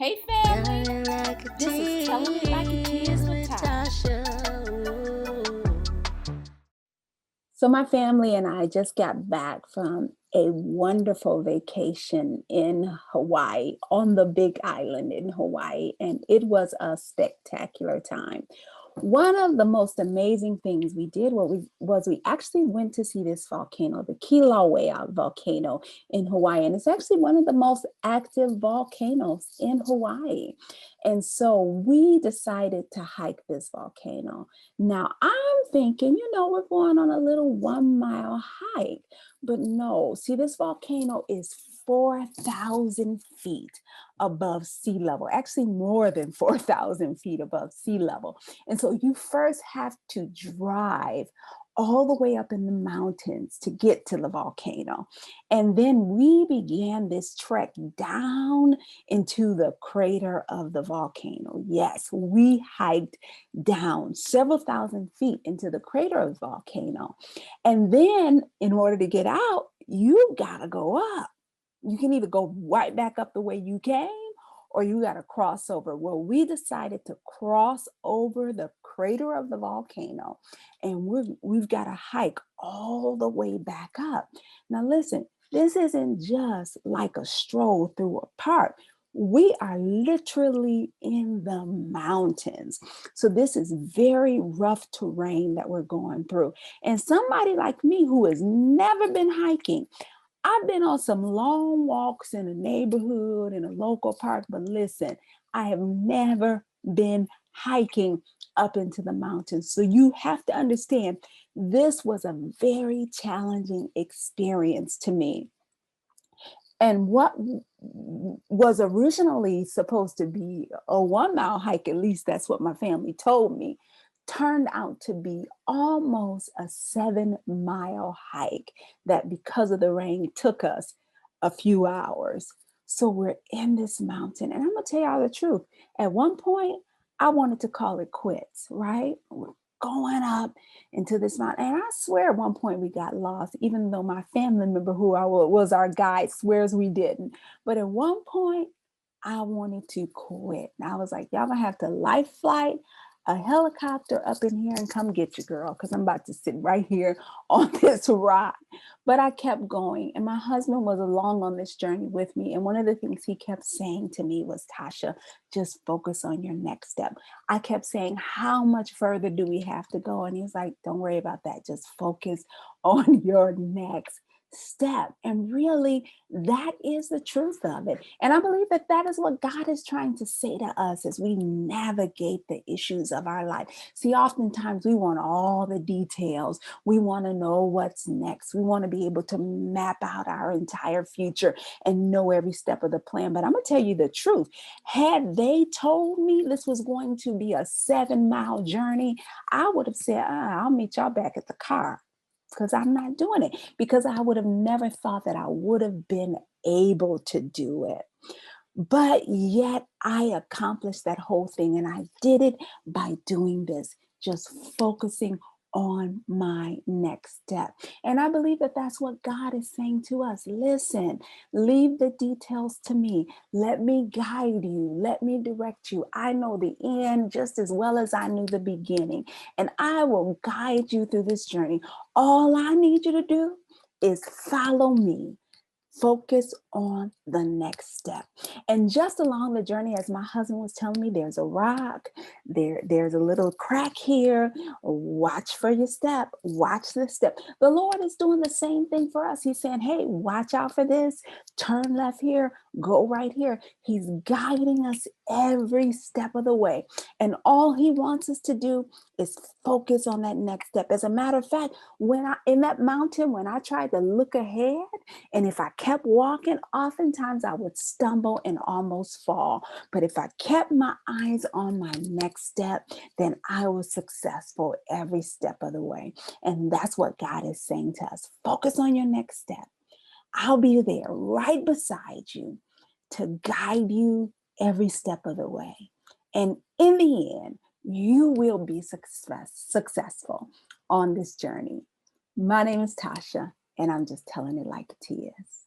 Hey family, Tellin like a this is Telling It Like It T.I.S Is with with Tosha. Tosha. So my family and I just got back from a wonderful vacation in Hawaii, on the Big Island in Hawaii, and it was a spectacular time. One of the most amazing things we did was we actually went to see this volcano, the Kilauea volcano in Hawaii, and it's actually one of the most active volcanoes in Hawaii. And so we decided to hike this volcano. Now I'm thinking, we're going on a little 1 mile hike, but no, see, this volcano is 4,000 feet above sea level, actually more than 4,000 feet above sea level. And so you first have to drive all the way up in the mountains to get to the volcano. And then we began this trek down into the crater of the volcano. Yes, we hiked down several thousand feet into the crater of the volcano. And then in order to get out, you gotta go up. You can either go right back up the way you came, or you got to cross over. Well, we decided to cross over the crater of the volcano, and we've got to hike all the way back up. Now, listen, this isn't just like a stroll through a park. We are literally in the mountains. So this is very rough terrain that we're going through. And somebody like me who has never been hiking, I've been on some long walks in a neighborhood, in a local park, but listen, I have never been hiking up into the mountains. So you have to understand, this was a very challenging experience to me. And what was originally supposed to be a 1 mile hike, at least that's what my family told me, turned out to be almost a 7 mile hike that, because of the rain, took us a few hours. So we're in this mountain. And I'm going to tell y'all the truth. At one point, I wanted to call it quits, right? We're going up into this mountain. And I swear at one point we got lost, even though my family member who was our guide swears we didn't. But at one point, I wanted to quit. And I was like, y'all gonna have to life flight a helicopter up in here and come get you, girl, because I'm about to sit right here on this rock. But I kept going, and my husband was along on this journey with me. And one of the things he kept saying to me was, Tasha, just focus on your next step. I kept saying, how much further do we have to go? And he's like, don't worry about that. Just focus on your next step. And really, that is the truth of it. And I believe that that is what God is trying to say to us as we navigate the issues of our life. See, oftentimes we want all the details. We want to know what's next. We want to be able to map out our entire future and know every step of the plan. But I'm going to tell you the truth. Had they told me this was going to be a 7 mile journey, I would have said, I'll meet y'all back at the car, because I'm not doing it, because I would have never thought that I would have been able to do it. But yet I accomplished that whole thing, and I did it by doing this, just focusing on my next step. And I believe that that's what God is saying to us. Listen, leave the details to me. Let me guide you. Let me direct you. I know the end just as well as I knew the beginning, and I will guide you through this journey. All I need you to do is follow me. Focus on the next step. And just along the journey, as my husband was telling me, there's a rock, there's a little crack here. Watch for your step. Watch the step. The Lord is doing the same thing for us. He's saying, hey, watch out for this. Turn left here. Go right here. He's guiding us every step of the way. And all he wants us to do is focus on that next step. As a matter of fact, in that mountain, when I tried to look ahead, and if I kept walking, oftentimes I would stumble and almost fall. But if I kept my eyes on my next step, then I was successful every step of the way. And that's what God is saying to us. Focus on your next step. I'll be there right beside you to guide you every step of the way. And in the end, you will be successful on this journey. My name is Tasha, and I'm just telling it like it is.